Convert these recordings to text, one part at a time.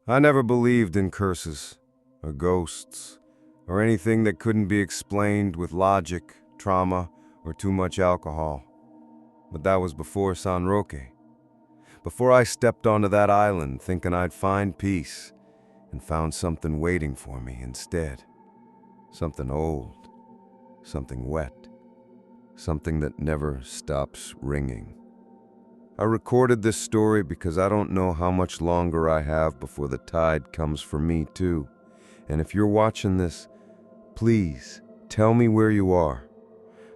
I never believed in curses, or ghosts, or anything that couldn't be explained with logic, trauma, or too much alcohol. But that was before San Roque. Before I stepped onto that island thinking I'd find peace, and found something waiting for me instead. Something old, something wet, something that never stops ringing. I recorded this story because I don't know how much longer I have before the tide comes for me too. And if you're watching this, please tell me where you are.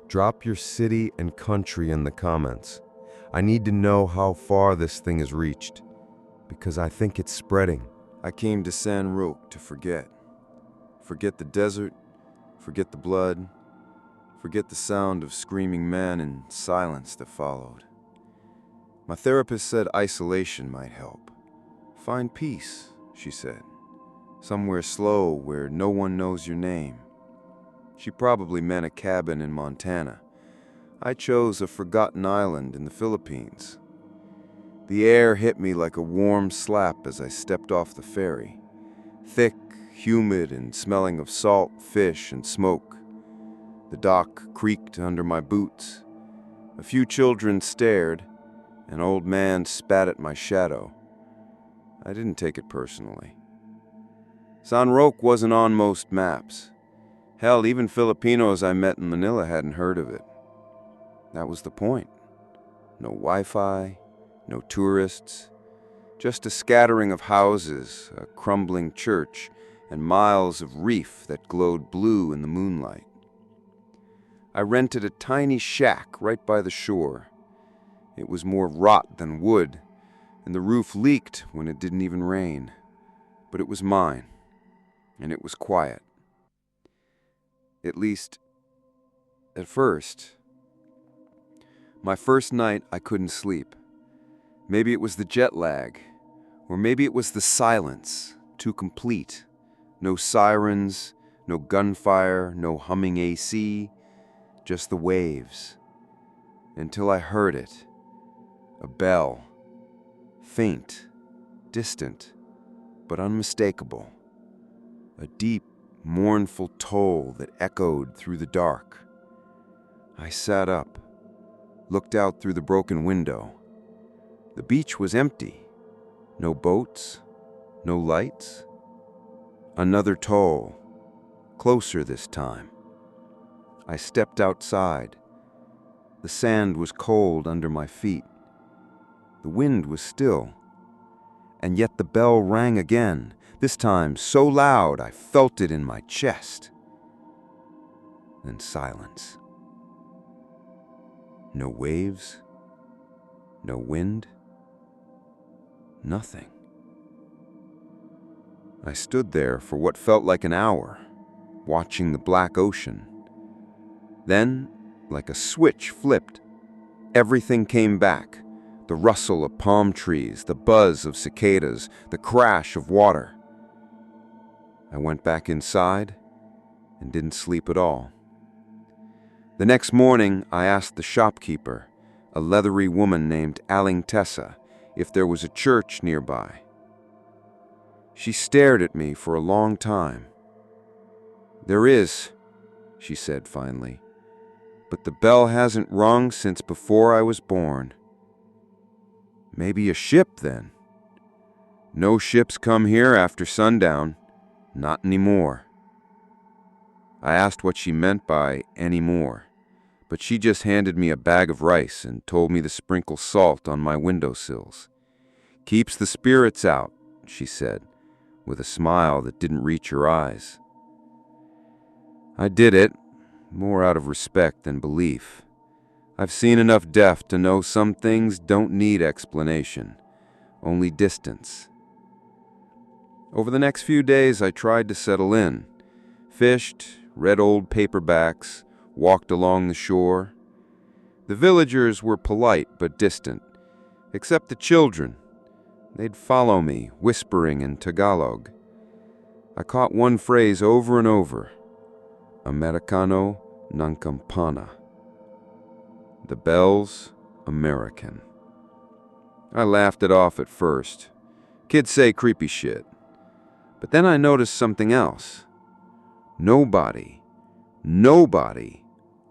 Drop your city and country in the comments. I need to know how far this thing has reached, because I think it's spreading. I came to San Roque to forget. Forget the desert, forget the blood, forget the sound of screaming men and silence that followed. My therapist said isolation might help. Find peace, she said. Somewhere slow where no one knows your name. She probably meant a cabin in Montana. I chose a forgotten island in the Philippines. The air hit me like a warm slap as I stepped off the ferry. Thick, humid, and smelling of salt, fish, and smoke. The dock creaked under my boots. A few children stared. An old man spat at my shadow. I didn't take it personally. San Roque wasn't on most maps. Hell, even Filipinos I met in Manila hadn't heard of it. That was the point. No Wi-Fi, no tourists, just a scattering of houses, a crumbling church, and miles of reef that glowed blue in the moonlight. I rented a tiny shack right by the shore. It was more rot than wood, and the roof leaked when it didn't even rain. But it was mine, and it was quiet. At least, at first. My first night, I couldn't sleep. Maybe it was the jet lag, or maybe it was the silence, too complete. No sirens, no gunfire, no humming AC, just the waves. Until I heard it. A bell. Faint, distant, but unmistakable. A deep, mournful toll that echoed through the dark. I sat up, looked out through the broken window. The beach was empty. No boats, no lights. Another toll, closer this time. I stepped outside. The sand was cold under my feet. The wind was still. And yet the bell rang again, this time so loud I felt it in my chest. Then silence. No waves, no wind, nothing. I stood there for what felt like an hour, watching the black ocean. Then, like a switch flipped, everything came back. The rustle of palm trees, the buzz of cicadas, the crash of water. I went back inside and didn't sleep at all. The next morning, I asked the shopkeeper, a leathery woman named Aling Tessa, if there was a church nearby. She stared at me for a long time. "There is," she said finally, "but the bell hasn't rung since before I was born." "Maybe a ship, then." "No ships come here after sundown. Not anymore." I asked what she meant by anymore, but she just handed me a bag of rice and told me to sprinkle salt on my windowsills. "Keeps the spirits out," she said, with a smile that didn't reach her eyes. I did it, more out of respect than belief. I've seen enough death to know some things don't need explanation, only distance. Over the next few days, I tried to settle in. Fished, read old paperbacks, walked along the shore. The villagers were polite but distant, except the children. They'd follow me, whispering in Tagalog. I caught one phrase over and over, Americano ng campana. The bell's American. I laughed it off at first. Kids say creepy shit. But then I noticed something else. Nobody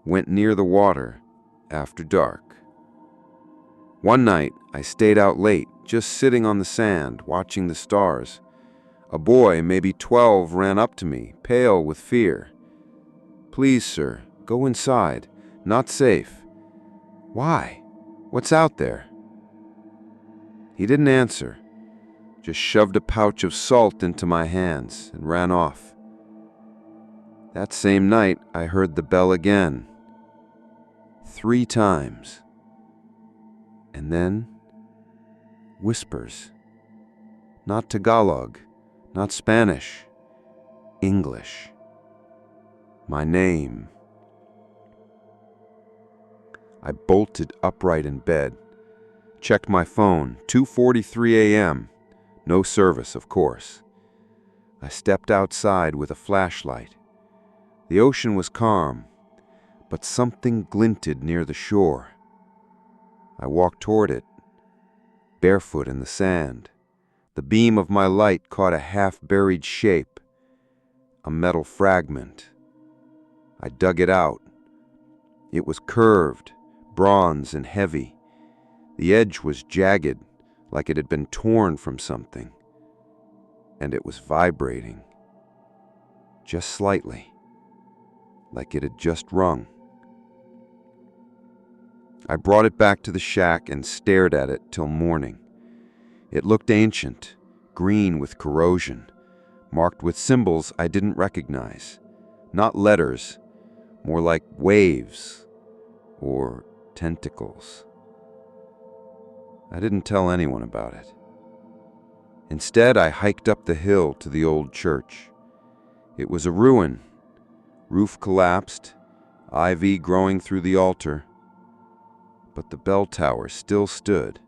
went near the water after dark. One night, I stayed out late, just sitting on the sand, watching the stars. A boy, maybe 12, ran up to me, pale with fear. "Please, sir, go inside. Not safe." "Why? What's out there?" He didn't answer, just shoved a pouch of salt into my hands and ran off. That same night, I heard the bell again, 3 times. And then, whispers. Not Tagalog, not Spanish, English. My name. I bolted upright in bed, checked my phone, 2:43 a.m. No service, of course. I stepped outside with a flashlight. The ocean was calm, but something glinted near the shore. I walked toward it, barefoot in the sand. The beam of my light caught a half-buried shape, a metal fragment. I dug it out. It was curved, bronze and heavy. The edge was jagged, like it had been torn from something. And it was vibrating, just slightly, like it had just rung. I brought it back to the shack and stared at it till morning. It looked ancient, green with corrosion, marked with symbols I didn't recognize. Not letters, more like waves or tentacles. I didn't tell anyone about it. Instead, I hiked up the hill to the old church. It was a ruin. Roof collapsed, ivy growing through the altar. But the bell tower still stood,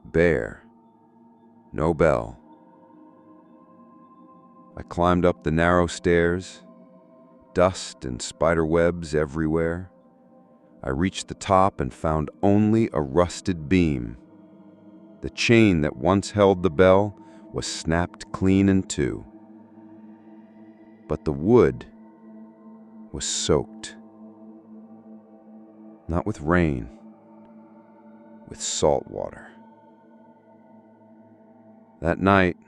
bare, no bell. I climbed up the narrow stairs, dust and spider webs everywhere. I reached the top and found only a rusted beam. The chain that once held the bell was snapped clean in two. But the wood was soaked. Not with rain, with salt water. That night,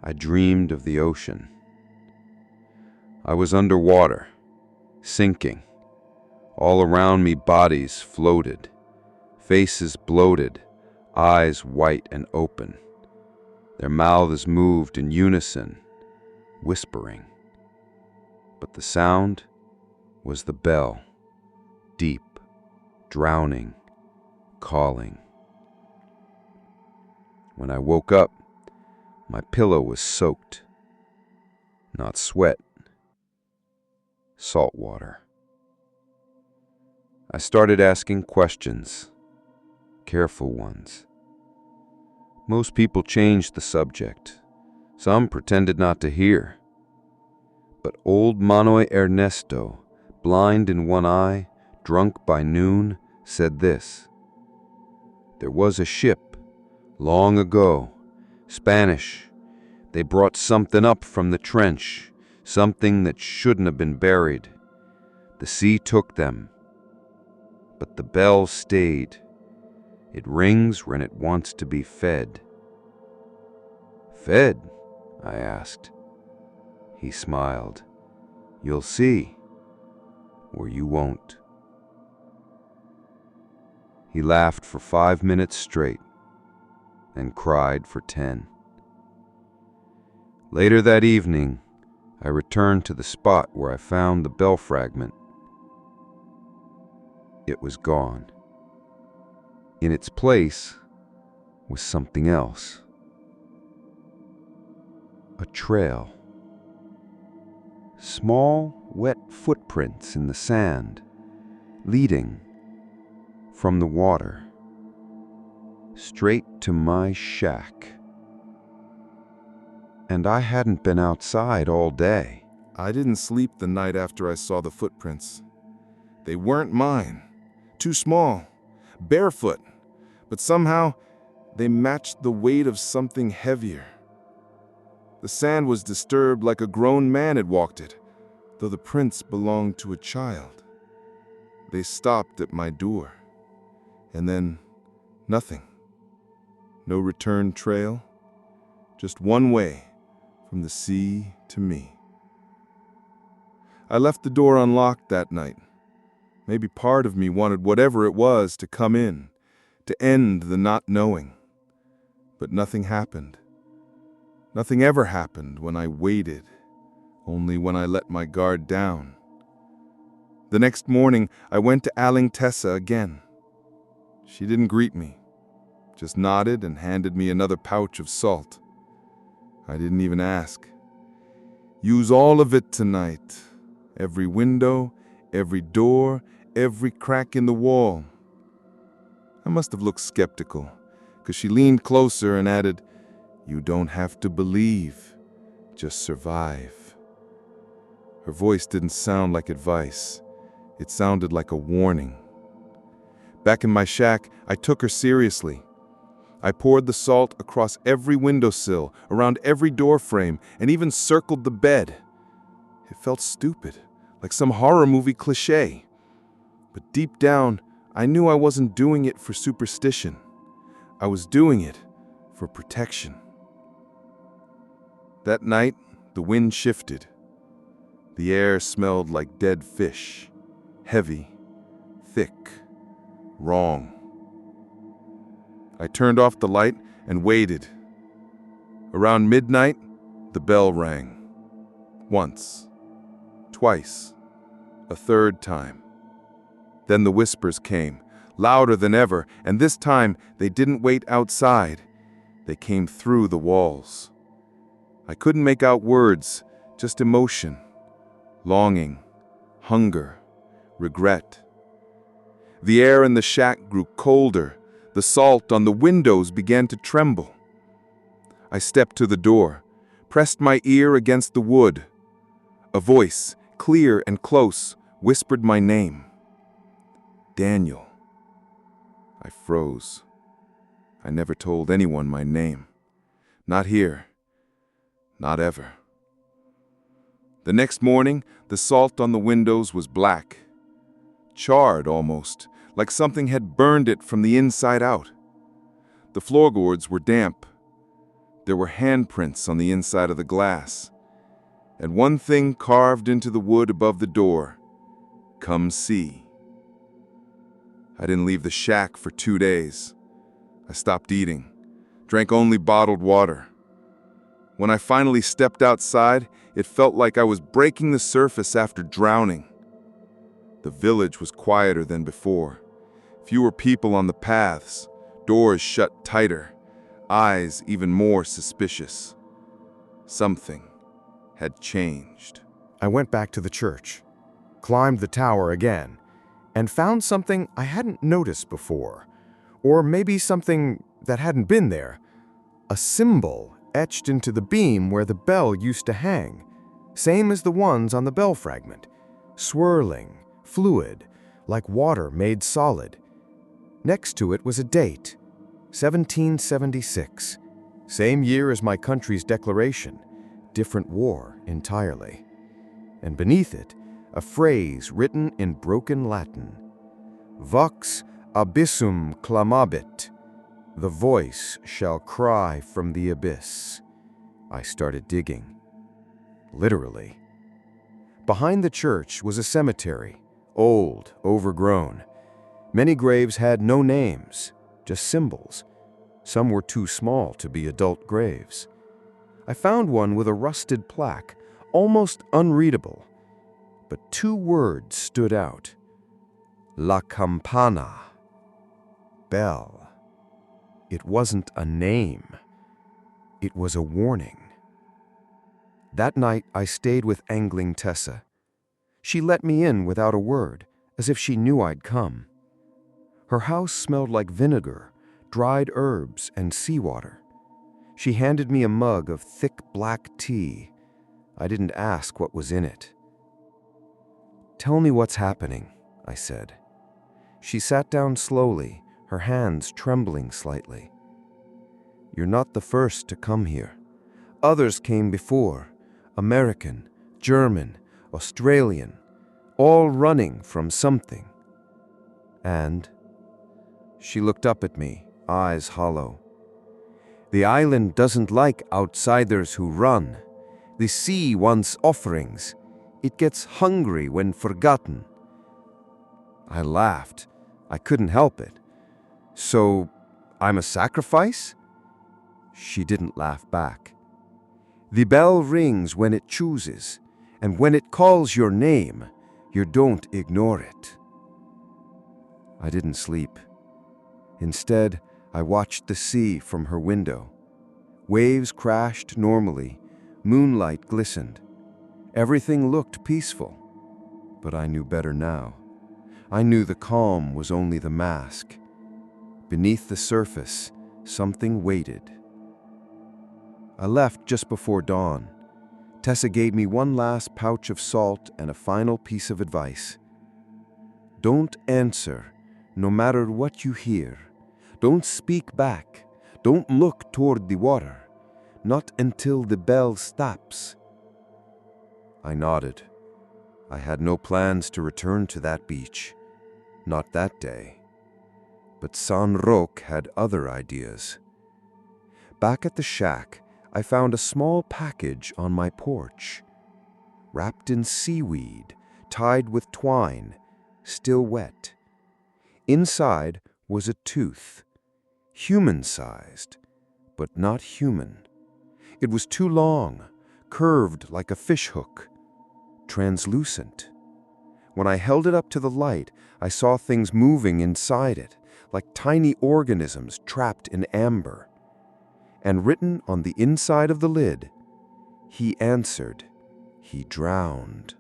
I dreamed of the ocean. I was underwater, sinking. All around me, bodies floated, faces bloated, eyes white and open. Their mouths moved in unison, whispering. But the sound was the bell, deep, drowning, calling. When I woke up, my pillow was soaked. Not sweat, salt water. I started asking questions, careful ones. Most people changed the subject. Some pretended not to hear. But old Manoy Ernesto, blind in one eye, drunk by noon, said this: "There was a ship, long ago, Spanish. They brought something up from the trench, something that shouldn't have been buried. The sea took them. But the bell stayed. It rings when it wants to be fed." "Fed?" I asked. He smiled. "You'll see, or you won't." He laughed for 5 minutes straight and cried for 10. Later that evening, I returned to the spot where I found the bell fragment. It was gone. In its place was something else. A trail. Small, wet footprints in the sand, leading from the water straight to my shack. And I hadn't been outside all day. I didn't sleep the night after I saw the footprints. They weren't mine. Too small, barefoot, but somehow they matched the weight of something heavier. The sand was disturbed like a grown man had walked it, though the prints belonged to a child. They stopped at my door, and then nothing. No return trail, just one way from the sea to me. I left the door unlocked that night. Maybe part of me wanted whatever it was to come in, to end the not knowing. But nothing happened. Nothing ever happened when I waited, only when I let my guard down. The next morning, I went to Tessa again. She didn't greet me, just nodded and handed me another pouch of salt. I didn't even ask. Use all of it tonight. Every window, every door, every crack in the wall. I must have looked skeptical, because she leaned closer and added, "You don't have to believe, just survive." Her voice didn't sound like advice. It sounded like a warning. Back in my shack, I took her seriously. I poured the salt across every windowsill, around every door frame, and even circled the bed. It felt stupid, like some horror movie cliché. But deep down, I knew I wasn't doing it for superstition. I was doing it for protection. That night, the wind shifted. The air smelled like dead fish, heavy, thick, wrong. I turned off the light and waited. Around midnight, the bell rang. Once, twice, a third time. Then the whispers came, louder than ever, and this time they didn't wait outside. They came through the walls. I couldn't make out words, just emotion, longing, hunger, regret. The air in the shack grew colder. The salt on the windows began to tremble. I stepped to the door, pressed my ear against the wood. A voice, clear and close, whispered my name. Daniel. I froze. I never told anyone my name. Not here. Not ever. The next morning, the salt on the windows was black. Charred almost, like something had burned it from the inside out. The floorboards were damp. There were handprints on the inside of the glass. And one thing carved into the wood above the door. Come see. I didn't leave the shack for 2 days. I stopped eating, drank only bottled water. When I finally stepped outside, it felt like I was breaking the surface after drowning. The village was quieter than before. Fewer people on the paths, doors shut tighter, eyes even more suspicious. Something had changed. I went back to the church, climbed the tower again, and found something I hadn't noticed before. Or maybe something that hadn't been there. A symbol etched into the beam where the bell used to hang, same as the ones on the bell fragment, swirling, fluid, like water made solid. Next to it was a date, 1776, same year as my country's declaration, different war entirely. And beneath it, a phrase written in broken Latin. Vox abyssum clamabit. The voice shall cry from the abyss. I started digging. Literally. Behind the church was a cemetery, old, overgrown. Many graves had no names, just symbols. Some were too small to be adult graves. I found one with a rusted plaque, almost unreadable. But 2 words stood out. La Campana. Bell. It wasn't a name. It was a warning. That night, I stayed with Angling Tessa. She let me in without a word, as if she knew I'd come. Her house smelled like vinegar, dried herbs, and seawater. She handed me a mug of thick black tea. I didn't ask what was in it. "Tell me what's happening," I said. She sat down slowly, her hands trembling slightly. "You're not the first to come here. Others came before, American, German, Australian, all running from something. And she looked up at me, eyes hollow. The island doesn't like outsiders who run. The sea wants offerings. It gets hungry when forgotten. I laughed. I couldn't help it. So, I'm a sacrifice? She didn't laugh back. The bell rings when it chooses, and when it calls your name, you don't ignore it. I didn't sleep. Instead, I watched the sea from her window. Waves crashed normally, moonlight glistened. Everything looked peaceful, but I knew better now. I knew the calm was only the mask. Beneath the surface, something waited. I left just before dawn. Tessa gave me one last pouch of salt and a final piece of advice. Don't answer, no matter what you hear. Don't speak back. Don't look toward the water. Not until the bell stops. I nodded. I had no plans to return to that beach. Not that day. But San Roque had other ideas. Back at the shack, I found a small package on my porch. Wrapped in seaweed, tied with twine, still wet. Inside was a tooth, human-sized, but not human. It was too long, curved like a fishhook, translucent. When I held it up to the light, I saw things moving inside it, like tiny organisms trapped in amber. And written on the inside of the lid, he answered, he drowned.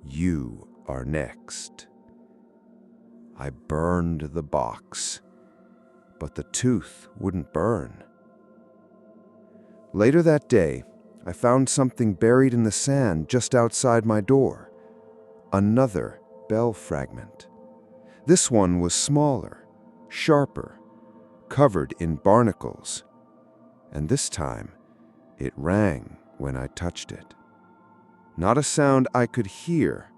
You are next. I burned the box, but the tooth wouldn't burn. Later that day, I found something buried in the sand just outside my door. Another bell fragment. This one was smaller, sharper, covered in barnacles. And this time, it rang when I touched it. Not a sound I could hear,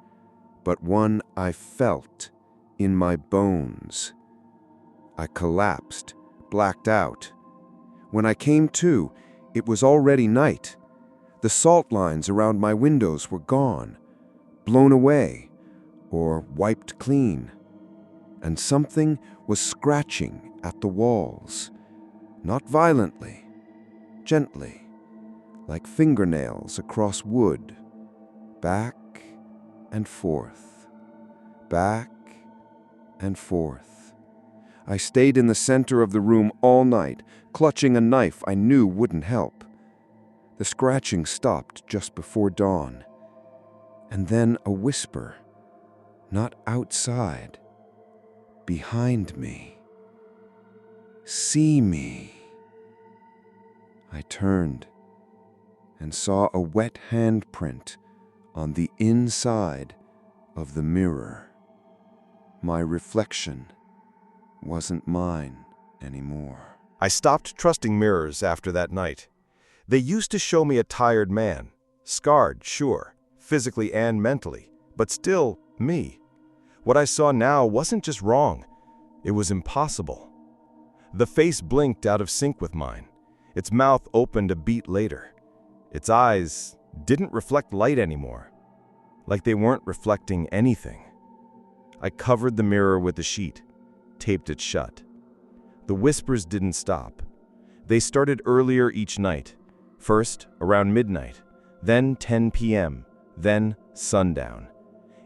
but one I felt in my bones. I collapsed, blacked out. When I came to, it was already night. The salt lines around my windows were gone, blown away, or wiped clean. And something was scratching at the walls, not violently, gently, like fingernails across wood, back and forth, back and forth. I stayed in the center of the room all night, clutching a knife I knew wouldn't help. The scratching stopped just before dawn, and then a whisper, not outside, behind me. See me. I turned and saw a wet handprint on the inside of the mirror. My reflection wasn't mine anymore. I stopped trusting mirrors after that night. They used to show me a tired man, scarred, sure, physically and mentally, but still me. What I saw now wasn't just wrong, it was impossible. The face blinked out of sync with mine. Its mouth opened a beat later. Its eyes didn't reflect light anymore, like they weren't reflecting anything. I covered the mirror with a sheet, taped it shut. The whispers didn't stop. They started earlier each night, first around midnight, then 10 p.m., then sundown.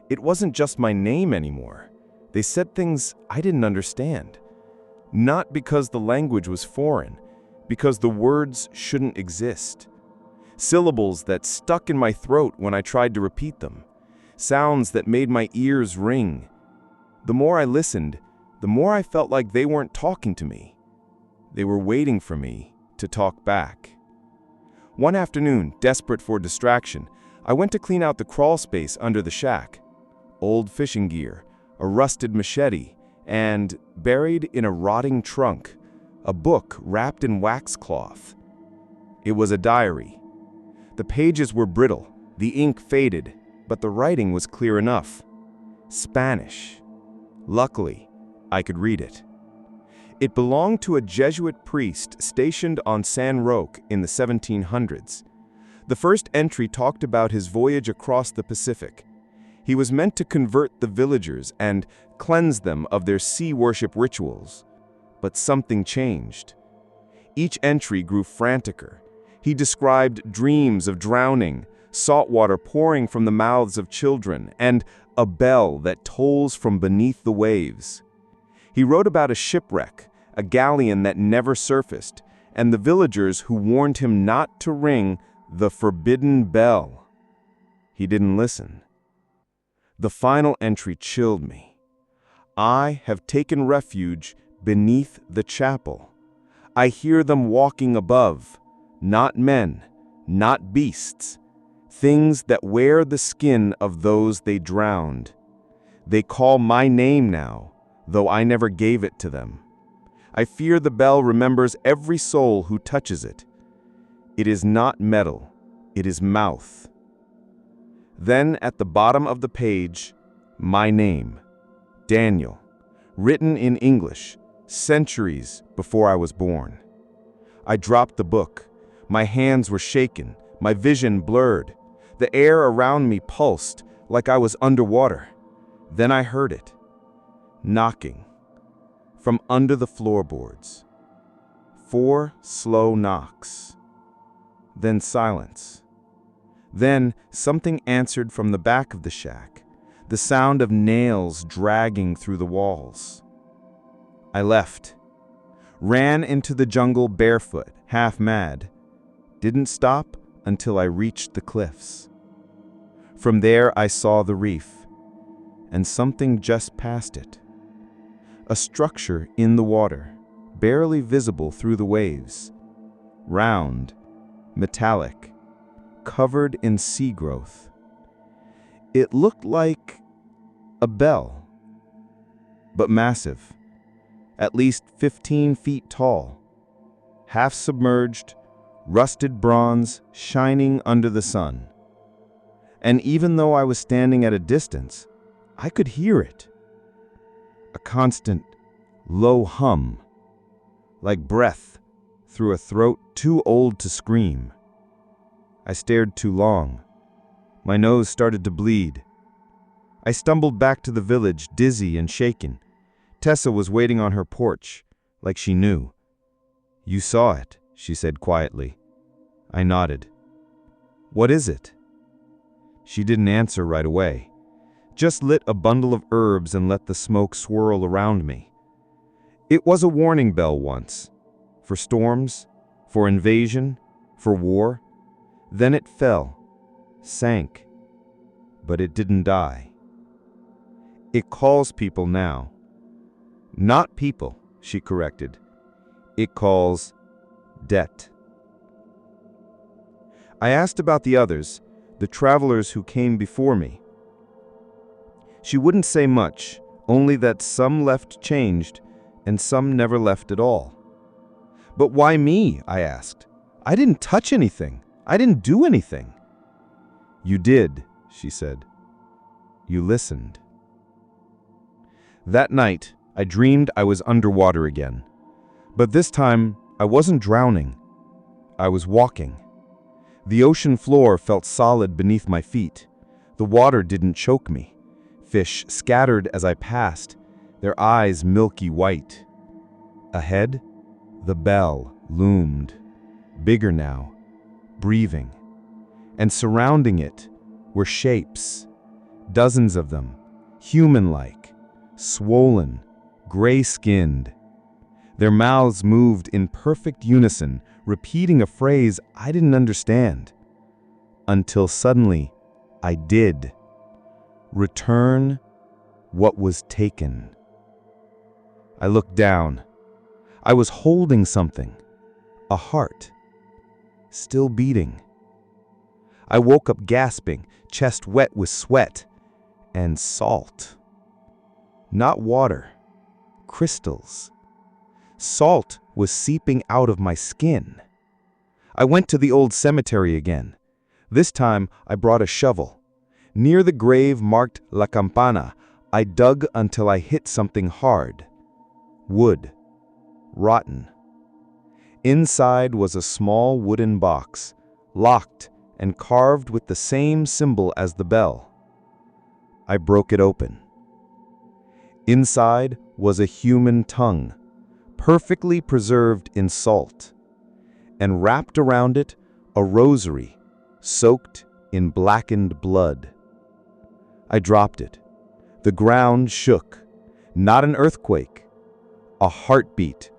It wasn't just my name anymore. They said things I didn't understand. Not because the language was foreign, because the words shouldn't exist. Syllables that stuck in my throat when I tried to repeat them. Sounds that made my ears ring. The more I listened, the more I felt like they weren't talking to me. They were waiting for me to talk back. One afternoon, desperate for distraction, I went to clean out the crawl space under the shack. Old fishing gear, a rusted machete, and, buried in a rotting trunk, a book wrapped in waxcloth. It was a diary, The pages were brittle, the ink faded, but the writing was clear enough. Spanish. Luckily, I could read it. It belonged to a Jesuit priest stationed on San Roque in the 1700s. The first entry talked about his voyage across the Pacific. He was meant to convert the villagers and cleanse them of their sea worship rituals. But something changed. Each entry grew franticer. He described dreams of drowning, salt water pouring from the mouths of children, and a bell that tolls from beneath the waves. He wrote about a shipwreck, a galleon that never surfaced, and the villagers who warned him not to ring the forbidden bell. He didn't listen. The final entry chilled me. I have taken refuge beneath the chapel. I hear them walking above, not men, not beasts, things that wear the skin of those they drowned. They call my name now, though I never gave it to them. I fear the bell remembers every soul who touches it. It is not metal, it is mouth. Then at the bottom of the page, my name, Daniel, written in English, centuries before I was born. I dropped the book. My hands were shaken, my vision blurred. The air around me pulsed like I was underwater. Then I heard it, knocking from under the floorboards. 4 slow knocks. Then silence. Then something answered from the back of the shack, the sound of nails dragging through the walls. I left, ran into the jungle barefoot, half mad, didn't stop until I reached the cliffs. From there I saw the reef, and something just past it. A structure in the water, barely visible through the waves, round, metallic, covered in sea growth. It looked like a bell, but massive, at least 15 feet tall, half submerged, rusted bronze shining under the sun. And even though I was standing at a distance, I could hear it. A constant, low hum, like breath through a throat too old to scream. I stared too long. My nose started to bleed. I stumbled back to the village, dizzy and shaken. Tessa was waiting on her porch, like she knew. "You saw it," she said quietly. I nodded. "What is it?" She didn't answer right away. Just lit a bundle of herbs and let the smoke swirl around me. It was a warning bell once. For storms, for invasion, for war. Then it fell, sank, but it didn't die. It calls people now. Not people, she corrected. It calls debt. I asked about the others, the travelers who came before me. She wouldn't say much, only that some left changed and some never left at all. But why me? I asked. I didn't touch anything. I didn't do anything. You did, she said. You listened. That night, I dreamed I was underwater again. But this time, I wasn't drowning. I was walking. The ocean floor felt solid beneath my feet. The water didn't choke me. Fish scattered as I passed, their eyes milky white. Ahead, the bell loomed, bigger now, breathing. And surrounding it were shapes, dozens of them, human-like, swollen, gray-skinned. Their mouths moved in perfect unison, repeating a phrase I didn't understand. Until suddenly, I did. Return what was taken. I looked down. I was holding something, a heart, still beating. I woke up gasping, chest wet with sweat and salt. Not water, crystals. Salt was seeping out of my skin. I went to the old cemetery again. This time, I brought a shovel. Near the grave marked La Campana, I dug until I hit something hard. Wood. Rotten. Inside was a small wooden box, locked and carved with the same symbol as the bell. I broke it open. Inside was a human tongue, perfectly preserved in salt, and wrapped around it a rosary soaked in blackened blood. I dropped it. The ground shook. Not an earthquake, a heartbeat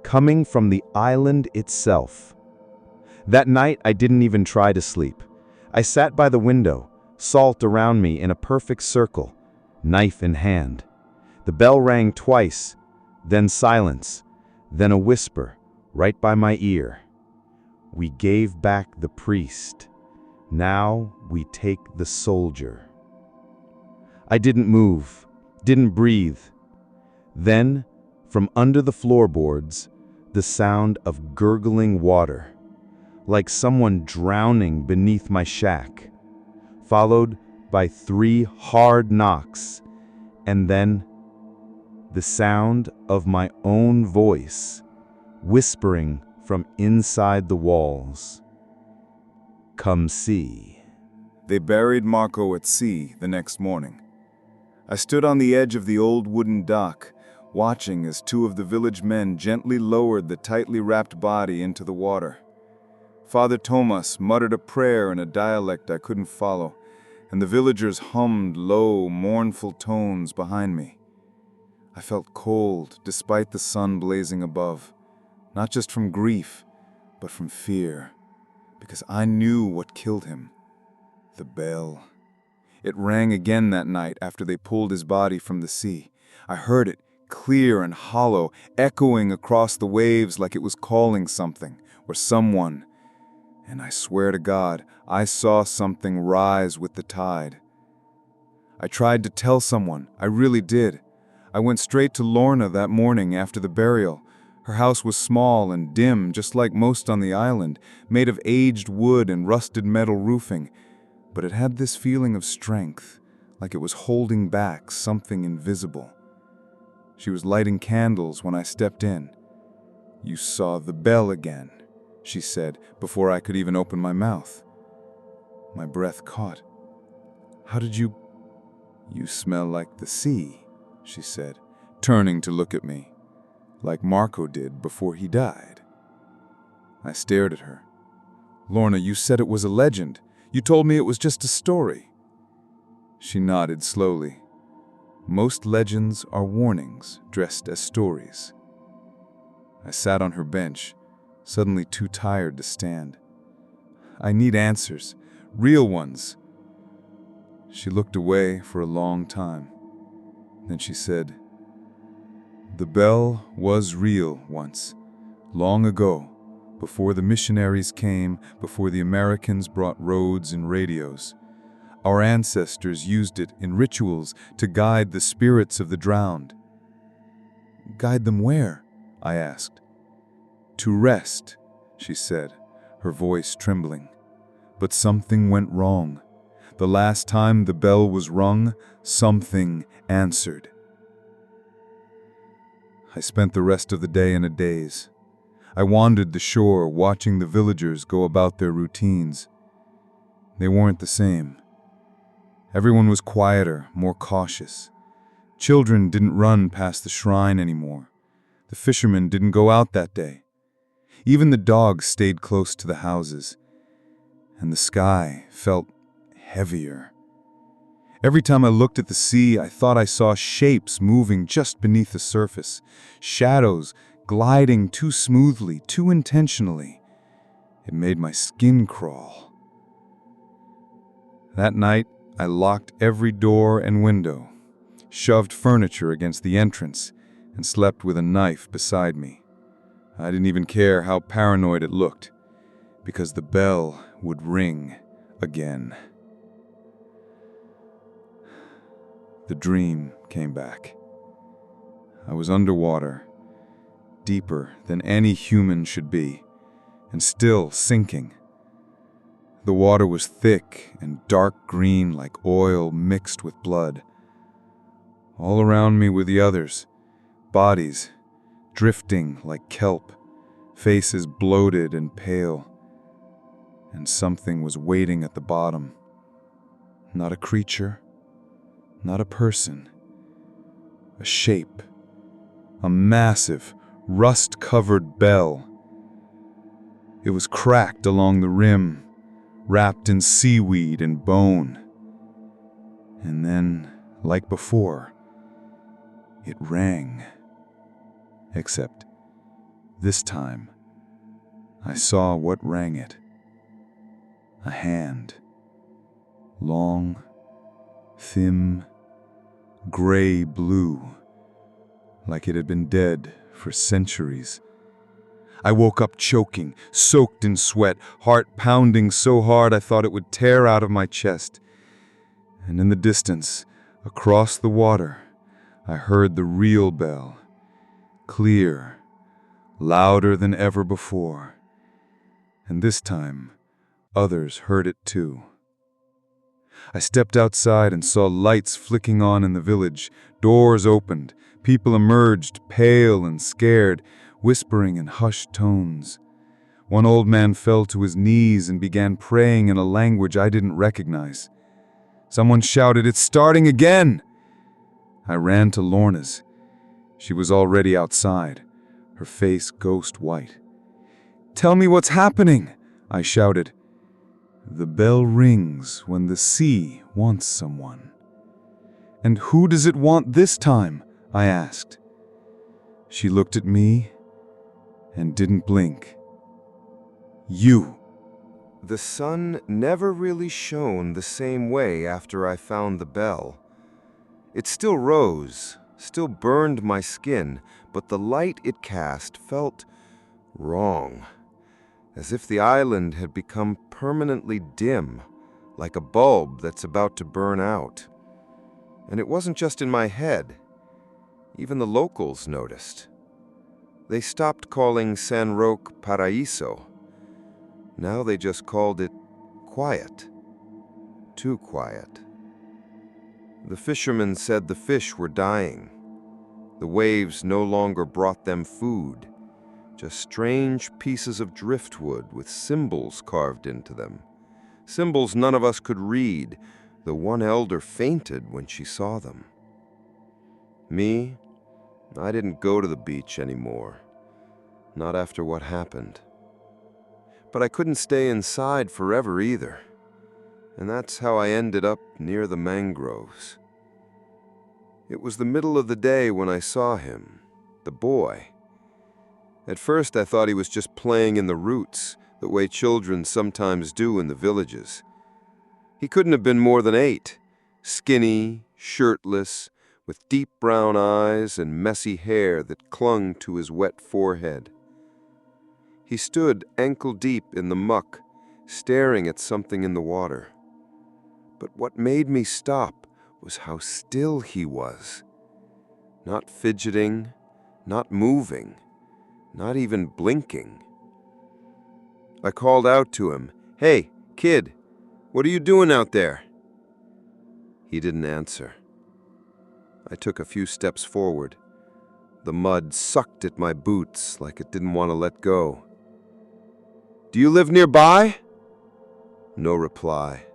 coming from the island itself. That night, I didn't even try to sleep. I sat by the window, salt around me in a perfect circle, knife in hand. The bell rang twice, then silence, then a whisper right by my ear. We gave back the priest. Now we take the soldier. I didn't move, didn't breathe. Then, from under the floorboards, the sound of gurgling water, like someone drowning beneath my shack, followed by 3 hard knocks, and then the sound of my own voice, whispering from inside the walls. Come see. They buried Marco at sea the next morning. I stood on the edge of the old wooden dock, watching as 2 of the village men gently lowered the tightly wrapped body into the water. Father Thomas muttered a prayer in a dialect I couldn't follow, and the villagers hummed low, mournful tones behind me. I felt cold despite the sun blazing above, not just from grief, but from fear, because I knew what killed him. The bell. It rang again that night after they pulled his body from the sea. I heard it, clear and hollow, echoing across the waves like it was calling something or someone. And I swear to God, I saw something rise with the tide. I tried to tell someone, I really did. I went straight to Lorna that morning after the burial. Her house was small and dim, just like most on the island, made of aged wood and rusted metal roofing. But it had this feeling of strength, like it was holding back something invisible. She was lighting candles when I stepped in. "You saw the bell again," she said, before I could even open my mouth. My breath caught. "How did you—" "You smell like the sea," she said, turning to look at me, like Marco did before he died. I stared at her. "Lorna, you said it was a legend. You told me it was just a story." She nodded slowly. "Most legends are warnings dressed as stories." I sat on her bench, suddenly too tired to stand. "I need answers, real ones." She looked away for a long time. Then she said, "The bell was real once, long ago, before the missionaries came, before the Americans brought roads and radios. Our ancestors used it in rituals to guide the spirits of the drowned." "Guide them where?" I asked. "To rest," she said, her voice trembling. "But something went wrong. The last time the bell was rung, something answered." I spent the rest of the day in a daze. I wandered the shore, watching the villagers go about their routines. They weren't the same. Everyone was quieter, more cautious. Children didn't run past the shrine anymore. The fishermen didn't go out that day. Even the dogs stayed close to the houses. And the sky felt heavier. Every time I looked at the sea, I thought I saw shapes moving just beneath the surface, shadows gliding too smoothly, too intentionally. It made my skin crawl. That night, I locked every door and window, shoved furniture against the entrance, and slept with a knife beside me. I didn't even care how paranoid it looked, because the bell would ring again. The dream came back. I was underwater, deeper than any human should be, and still sinking. The water was thick and dark green like oil mixed with blood. All around me were the others, bodies drifting like kelp, faces bloated and pale. And something was waiting at the bottom. Not a creature, not a person. A shape. A massive, rust-covered bell. It was cracked along the rim, wrapped in seaweed and bone. And then, like before, it rang. Except, this time, I saw what rang it. A hand. Long, thin, gray-blue, like it had been dead for centuries. I woke up choking, soaked in sweat, heart pounding so hard I thought it would tear out of my chest. And in the distance, across the water, I heard the real bell, clear, louder than ever before. And this time, others heard it too. I stepped outside and saw lights flicking on in the village. Doors opened. People emerged, pale and scared, whispering in hushed tones. One old man fell to his knees and began praying in a language I didn't recognize. Someone shouted, "It's starting again!" I ran to Lorna's. She was already outside, her face ghost white. "Tell me what's happening!" I shouted. "The bell rings when the sea wants someone." "And who does it want this time?" I asked. She looked at me and didn't blink. "You." The sun never really shone the same way after I found the bell. It still rose, still burned my skin, but the light it cast felt wrong, as if the island had become permanently dim, like a bulb that's about to burn out. And it wasn't just in my head. Even the locals noticed. They stopped calling San Roque Paraíso. Now they just called it quiet. Too quiet. The fishermen said the fish were dying. The waves no longer brought them food, just strange pieces of driftwood with symbols carved into them. Symbols none of us could read, though one elder fainted when she saw them. Me, I didn't go to the beach anymore. Not after what happened. But I couldn't stay inside forever either. And that's how I ended up near the mangroves. It was the middle of the day when I saw him, the boy. At first I thought he was just playing in the roots, the way children sometimes do in the villages. He couldn't have been more than 8, skinny, shirtless, with deep brown eyes and messy hair that clung to his wet forehead. He stood ankle-deep in the muck, staring at something in the water. But what made me stop was how still he was. Not fidgeting, not moving, not even blinking. I called out to him, "Hey, kid, what are you doing out there?" He didn't answer. I took a few steps forward. The mud sucked at my boots like it didn't want to let go. "Do you live nearby?" No reply.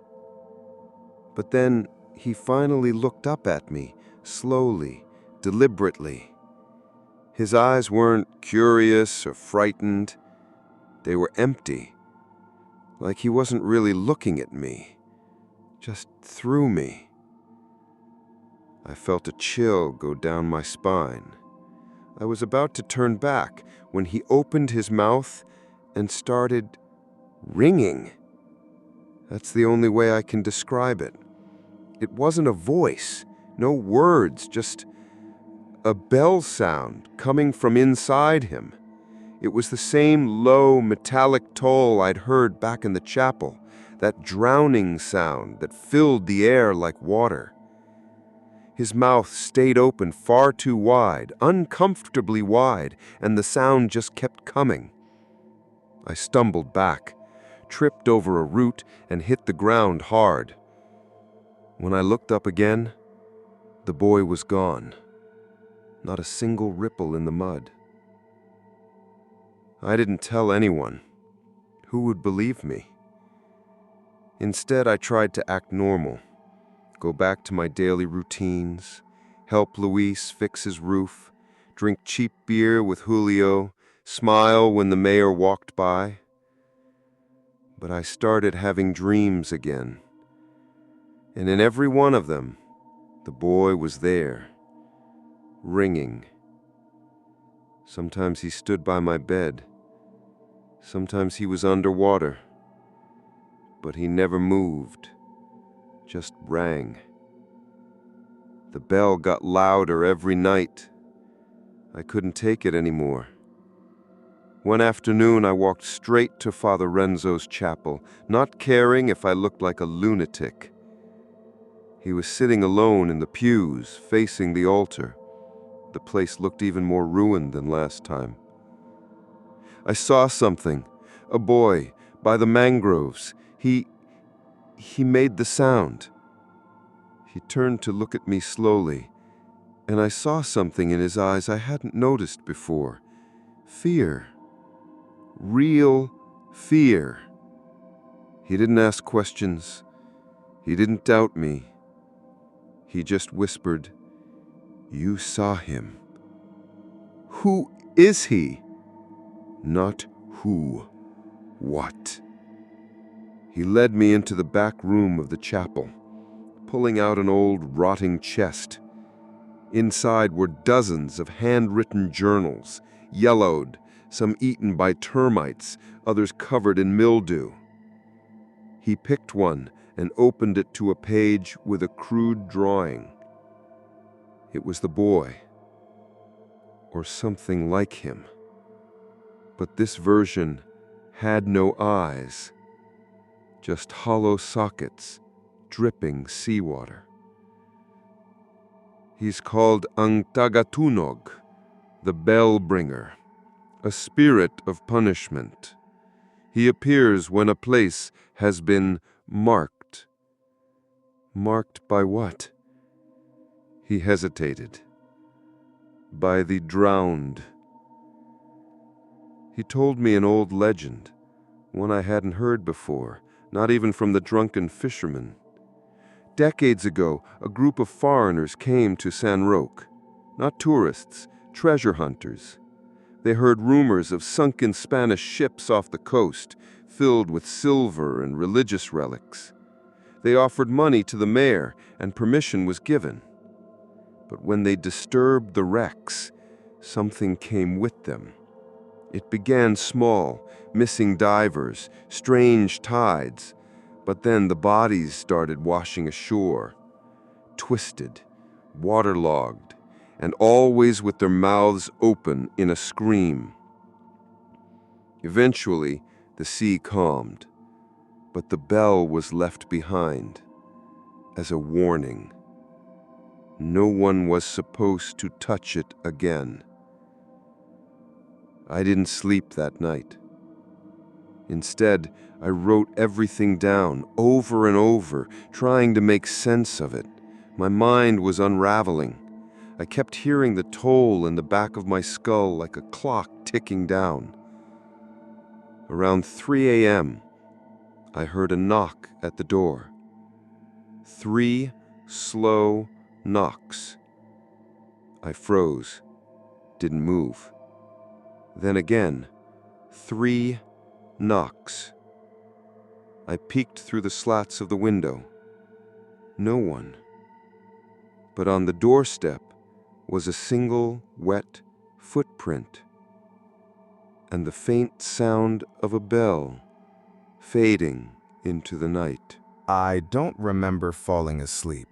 But then he finally looked up at me, slowly, deliberately. His eyes weren't curious or frightened. They were empty, like he wasn't really looking at me, just through me. I felt a chill go down my spine. I was about to turn back when he opened his mouth and started ringing. That's the only way I can describe it. It wasn't a voice, no words, just a bell sound coming from inside him. It was the same low, metallic toll I'd heard back in the chapel, that drowning sound that filled the air like water. His mouth stayed open far too wide, uncomfortably wide, and the sound just kept coming. I stumbled back, tripped over a root, and hit the ground hard. When I looked up again, the boy was gone. Not a single ripple in the mud. I didn't tell anyone. Who would believe me? Instead, I tried to act normal, go back to my daily routines, help Luis fix his roof, drink cheap beer with Julio, smile when the mayor walked by. But I started having dreams again. And in every one of them, the boy was there, ringing. Sometimes he stood by my bed. Sometimes he was underwater. But he never moved, just rang. The bell got louder every night. I couldn't take it anymore. One afternoon, I walked straight to Father Renzo's chapel, not caring if I looked like a lunatic. He was sitting alone in the pews, facing the altar. The place looked even more ruined than last time. I saw something, a boy, by the mangroves. He made the sound. He turned to look at me slowly, and I saw something in his eyes I hadn't noticed before. Fear. Real fear. He didn't ask questions. He didn't doubt me. He just whispered, "You saw him." Who is he? Not who. What? He led me into the back room of the chapel, pulling out an old rotting chest. Inside were dozens of handwritten journals, yellowed, some eaten by termites, others covered in mildew. He picked one and opened it to a page with a crude drawing. It was the boy, or something like him. But this version had no eyes, just hollow sockets, dripping seawater. He's called Ang Tagatunog, the bell bringer, a spirit of punishment. He appears when a place has been marked. Marked by what? He hesitated. By the drowned. He told me an old legend, one I hadn't heard before, not even from the drunken fishermen. Decades ago, a group of foreigners came to San Roque, not tourists, treasure hunters. They heard rumors of sunken Spanish ships off the coast, filled with silver and religious relics. They offered money to the mayor, and permission was given. But when they disturbed the wrecks, something came with them. It began small, missing divers, strange tides, but then the bodies started washing ashore, twisted, waterlogged, and always with their mouths open in a scream. Eventually, the sea calmed, but the bell was left behind as a warning. No one was supposed to touch it again. I didn't sleep that night. Instead, I wrote everything down over and over, trying to make sense of it. My mind was unraveling. I kept hearing the toll in the back of my skull like a clock ticking down. Around 3 a.m., I heard a knock at the door. 3 slow knocks. I froze, didn't move. Then again, 3 knocks. I peeked through the slats of the window. No one. But on the doorstep was a single wet footprint, and the faint sound of a bell fading into the night. I don't remember falling asleep.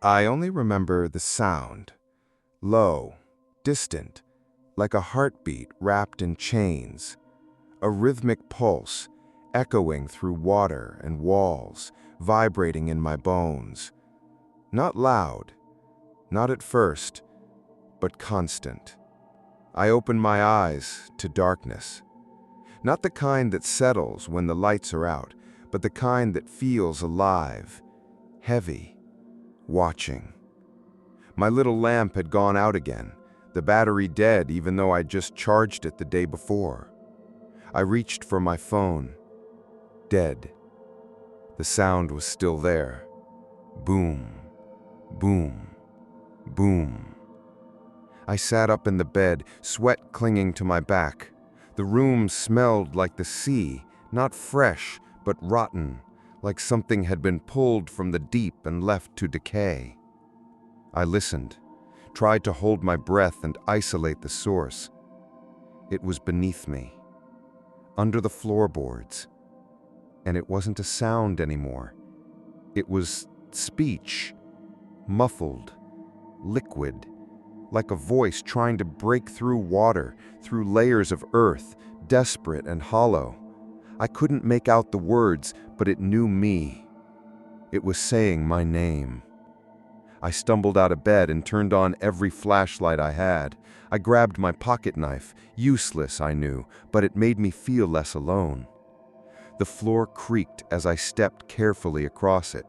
I only remember the sound. Low, distant, like a heartbeat wrapped in chains. A rhythmic pulse, echoing through water and walls, vibrating in my bones. Not loud, not at first, but constant. I opened my eyes to darkness. Not the kind that settles when the lights are out, but the kind that feels alive, heavy, watching. My little lamp had gone out again, the battery dead even though I'd just charged it the day before. I reached for my phone. Dead. The sound was still there. Boom, boom, boom. I sat up in the bed, sweat clinging to my back. The room smelled like the sea, not fresh, but rotten, like something had been pulled from the deep and left to decay. I listened, tried to hold my breath and isolate the source. It was beneath me, under the floorboards. And it wasn't a sound anymore. It was speech, muffled, liquid, like a voice trying to break through water, through layers of earth, desperate and hollow. I couldn't make out the words, but it knew me. It was saying my name. I stumbled out of bed and turned on every flashlight I had. I grabbed my pocket knife, useless, I knew, but it made me feel less alone. The floor creaked as I stepped carefully across it.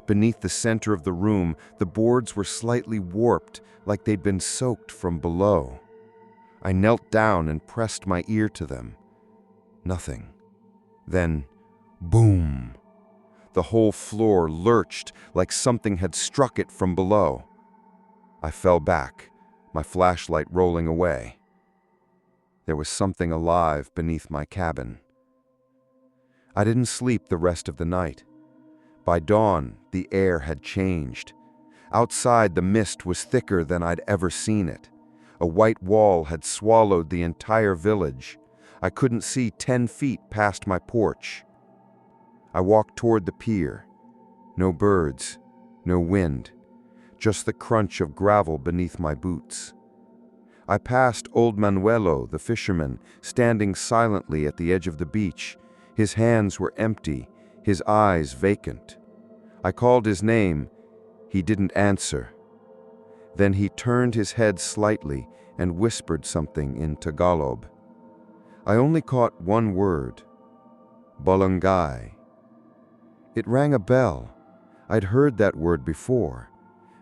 Beneath the center of the room, the boards were slightly warped, like they'd been soaked from below. I knelt down and pressed my ear to them. Nothing. Then, boom! The whole floor lurched like something had struck it from below. I fell back, my flashlight rolling away. There was something alive beneath my cabin. I didn't sleep the rest of the night. By dawn, the air had changed. Outside, the mist was thicker than I'd ever seen it. A white wall had swallowed the entire village. I couldn't see 10 feet past my porch. I walked toward the pier. No birds, no wind, just the crunch of gravel beneath my boots. I passed old Manuelo, the fisherman, standing silently at the edge of the beach. His hands were empty, his eyes vacant. I called his name. He didn't answer. Then he turned his head slightly and whispered something in Tagalog. I only caught one word: Barangay. It rang a bell. I'd heard that word before,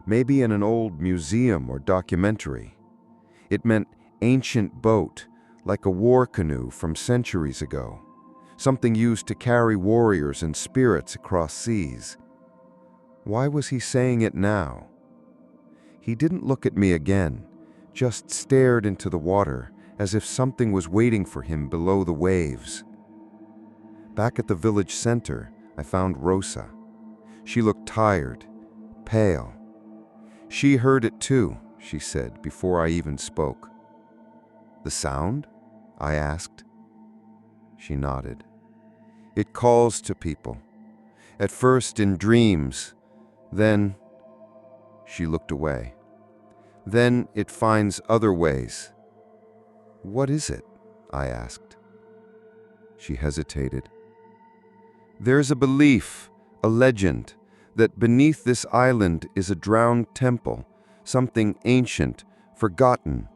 maybe in an old museum or documentary. It meant ancient boat, like a war canoe from centuries ago, something used to carry warriors and spirits across seas. Why was he saying it now? He didn't look at me again, just stared into the water as if something was waiting for him below the waves. Back at the village center, I found Rosa. She looked tired, pale. She heard it too, she said before I even spoke. The sound? I asked. She nodded. It calls to people. At first in dreams, then... She looked away. Then it finds other ways. What is it? I asked. She hesitated. There's a belief, a legend, that beneath this island is a drowned temple, something ancient, forgotten,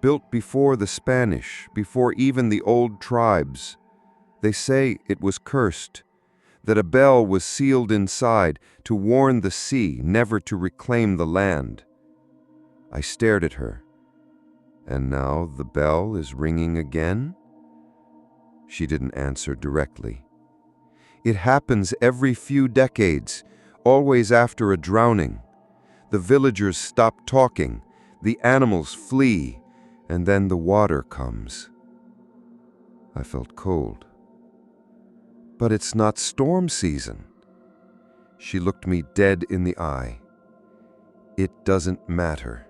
built before the Spanish, before even the old tribes. They say it was cursed, that a bell was sealed inside to warn the sea never to reclaim the land. I stared at her. And now the bell is ringing again? She didn't answer directly. It happens every few decades, always after a drowning. The villagers stop talking, the animals flee, and then the water comes. I felt cold. But it's not storm season. She looked me dead in the eye. It doesn't matter.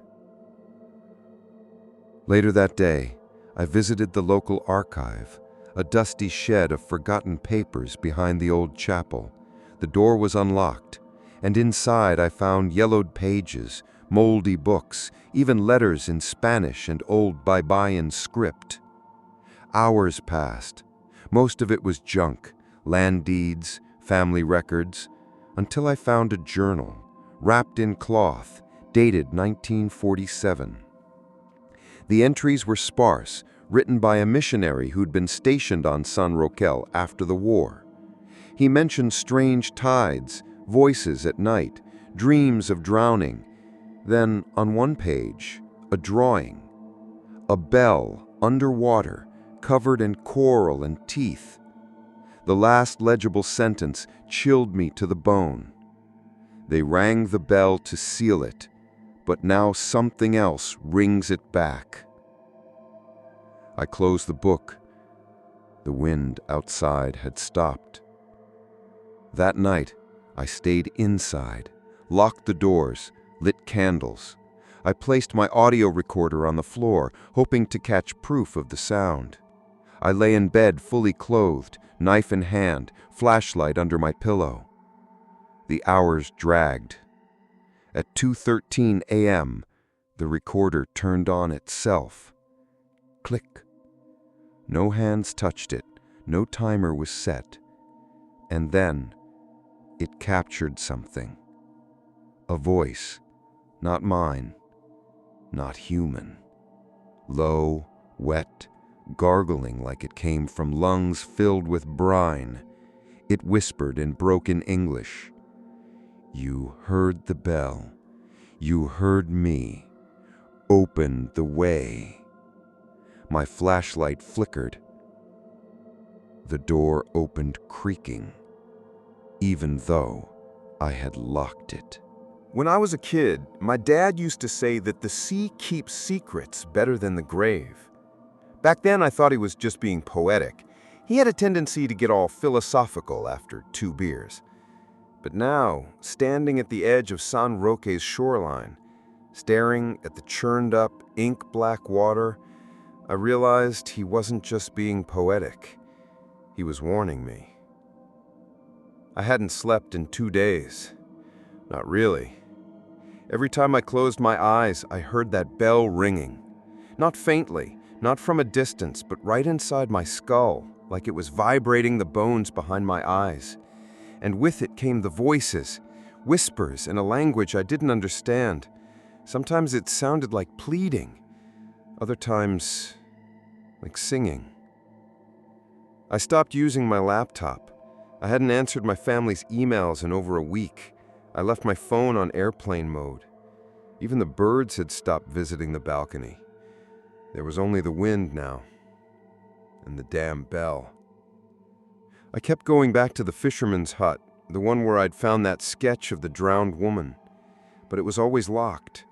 Later that day, I visited the local archive, a dusty shed of forgotten papers behind the old chapel. The door was unlocked, and inside I found yellowed pages, moldy books, even letters in Spanish and old Bibayan script. Hours passed. Most of it was junk, land deeds, family records, until I found a journal, wrapped in cloth, dated 1947. The entries were sparse, written by a missionary who'd been stationed on San Roquel after the war. He mentioned strange tides, voices at night, dreams of drowning. Then, on one page, a drawing. A bell underwater, covered in coral and teeth. The last legible sentence chilled me to the bone. They rang the bell to seal it, but now something else rings it back. I closed the book. The wind outside had stopped. That night, I stayed inside, locked the doors, lit candles. I placed my audio recorder on the floor, hoping to catch proof of the sound. I lay in bed fully clothed, knife in hand, flashlight under my pillow. The hours dragged. At 2:13 a.m., the recorder turned on itself. Click. No hands touched it, no timer was set. And then, it captured something. A voice, not mine, not human. Low, wet, gargling like it came from lungs filled with brine. It whispered in broken English. You heard the bell. You heard me. Open the way. My flashlight flickered. The door opened creaking, even though I had locked it. When I was a kid, my dad used to say that the sea keeps secrets better than the grave. Back then, I thought he was just being poetic. He had a tendency to get all philosophical after 2 beers. But now, standing at the edge of San Roque's shoreline, staring at the churned-up, ink-black water, I realized he wasn't just being poetic. He was warning me. I hadn't slept in 2 days. Not really. Every time I closed my eyes, I heard that bell ringing. Not faintly, not from a distance, but right inside my skull, like it was vibrating the bones behind my eyes. And with it came the voices, whispers in a language I didn't understand. Sometimes it sounded like pleading, other times like singing. I stopped using my laptop. I hadn't answered my family's emails in over a week. I left my phone on airplane mode. Even the birds had stopped visiting the balcony. There was only the wind now, and the damn bell. I kept going back to the fisherman's hut, the one where I'd found that sketch of the drowned woman, but it was always locked.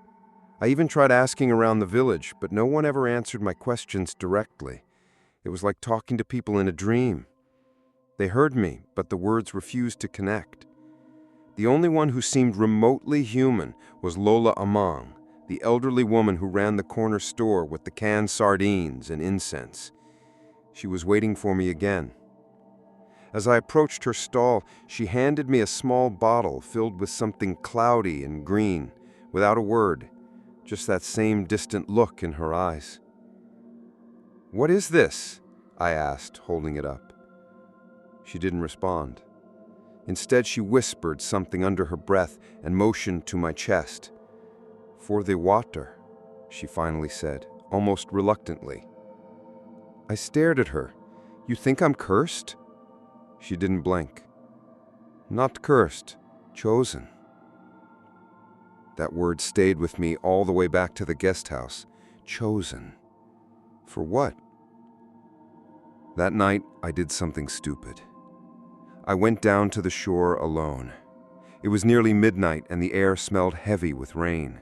I even tried asking around the village, but no one ever answered my questions directly. It was like talking to people in a dream. They heard me, but the words refused to connect. The only one who seemed remotely human was Lola Amang, the elderly woman who ran the corner store with the canned sardines and incense. She was waiting for me again. As I approached her stall, she handed me a small bottle filled with something cloudy and green, without a word, just that same distant look in her eyes. "What is this?" I asked, holding it up. She didn't respond. Instead, she whispered something under her breath and motioned to my chest. "For the water," she finally said, almost reluctantly. I stared at her. "You think I'm cursed?" She didn't blink. "Not cursed, chosen." That word stayed with me all the way back to the guest house. Chosen. For what? That night, I did something stupid. I went down to the shore alone. It was nearly midnight and the air smelled heavy with rain.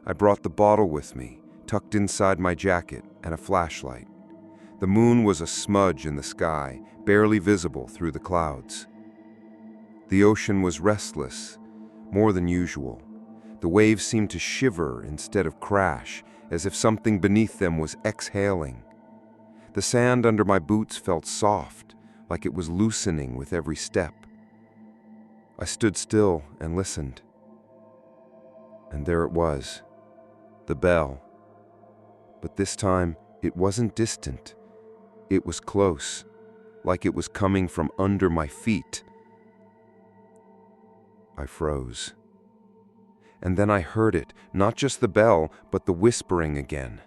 I brought the bottle with me, tucked inside my jacket, and a flashlight. The moon was a smudge in the sky, barely visible through the clouds. The ocean was restless, more than usual. The waves seemed to shiver instead of crash, as if something beneath them was exhaling. The sand under my boots felt soft, like it was loosening with every step. I stood still and listened. And there it was, the bell. But this time, it wasn't distant. It was close, like it was coming from under my feet. I froze. And then I heard it, not just the bell, but the whispering again.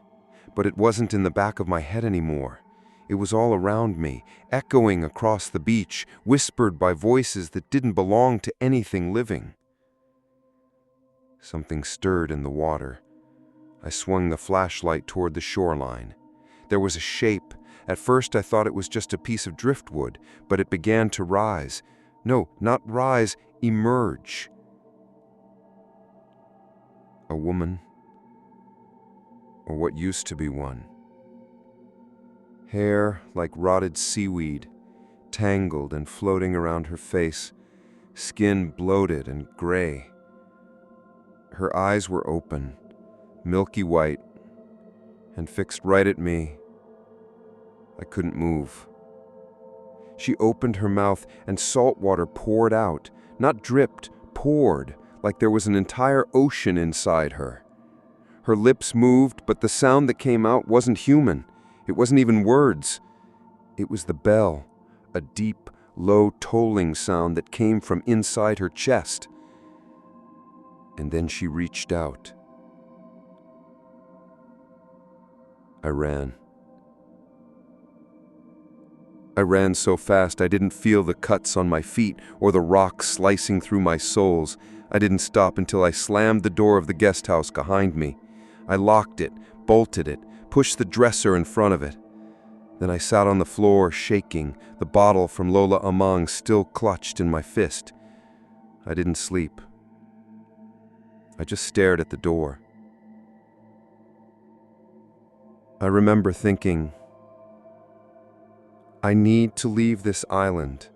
but it wasn't in the back of my head anymore. It was all around me, echoing across the beach, whispered by voices that didn't belong to anything living. Something stirred in the water. I swung the flashlight toward the shoreline. There was a shape. At first I thought it was just a piece of driftwood, but it began to rise. No, not rise, emerge. A woman, or what used to be one. Hair like rotted seaweed, tangled and floating around her face, skin bloated and gray. Her eyes were open, milky white, and fixed right at me. I couldn't move. She opened her mouth and salt water poured out, not dripped, poured, like there was an entire ocean inside her. Her lips moved, but the sound that came out wasn't human. It wasn't even words. It was the bell, a deep, low tolling sound that came from inside her chest. And then she reached out. I ran. I ran so fast I didn't feel the cuts on my feet or the rocks slicing through my soles. I didn't stop until I slammed the door of the guest house behind me. I locked it, bolted it, pushed the dresser in front of it. Then I sat on the floor, shaking, the bottle from Lola Amang still clutched in my fist. I didn't sleep. I just stared at the door. I remember thinking, I need to leave this island,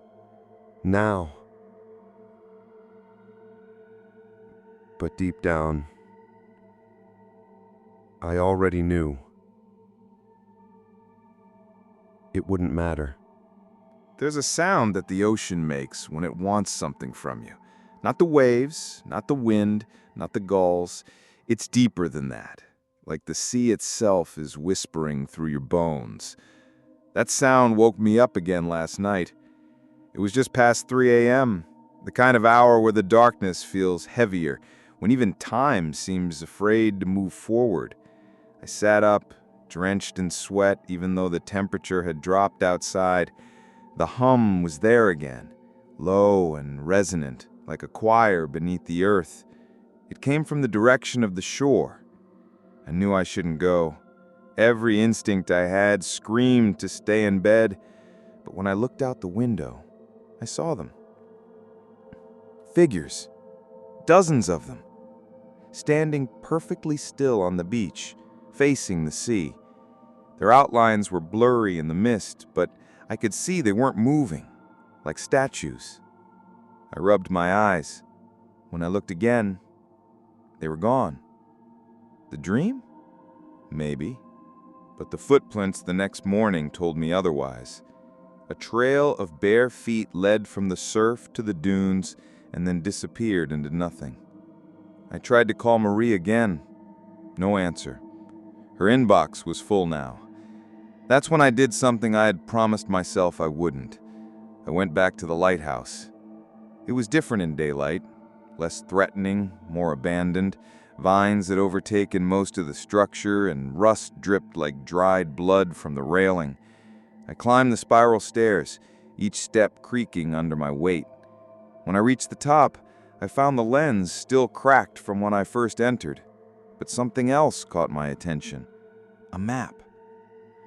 now. But deep down, I already knew. It wouldn't matter. There's a sound that the ocean makes when it wants something from you. Not the waves, not the wind, not the gulls. It's deeper than that, like the sea itself is whispering through your bones. That sound woke me up again last night. It was just past 3 a.m., the kind of hour where the darkness feels heavier, when even time seems afraid to move forward. I sat up, drenched in sweat, even though the temperature had dropped outside. The hum was there again, low and resonant, like a choir beneath the earth. It came from the direction of the shore. I knew I shouldn't go. Every instinct I had screamed to stay in bed, but when I looked out the window, I saw them. Figures, dozens of them, standing perfectly still on the beach, facing the sea. Their outlines were blurry in the mist, but I could see they weren't moving, like statues. I rubbed my eyes. When I looked again, they were gone. The dream? Maybe. But the footprints the next morning told me otherwise. A trail of bare feet led from the surf to the dunes and then disappeared into nothing. I tried to call Marie again. No answer. Her inbox was full now. That's when I did something I had promised myself I wouldn't. I went back to the lighthouse. It was different in daylight, less threatening, more abandoned. Vines had overtaken most of the structure, and rust dripped like dried blood from the railing. I climbed the spiral stairs, each step creaking under my weight. When I reached the top, I found the lens still cracked from when I first entered. But something else caught my attention. A map.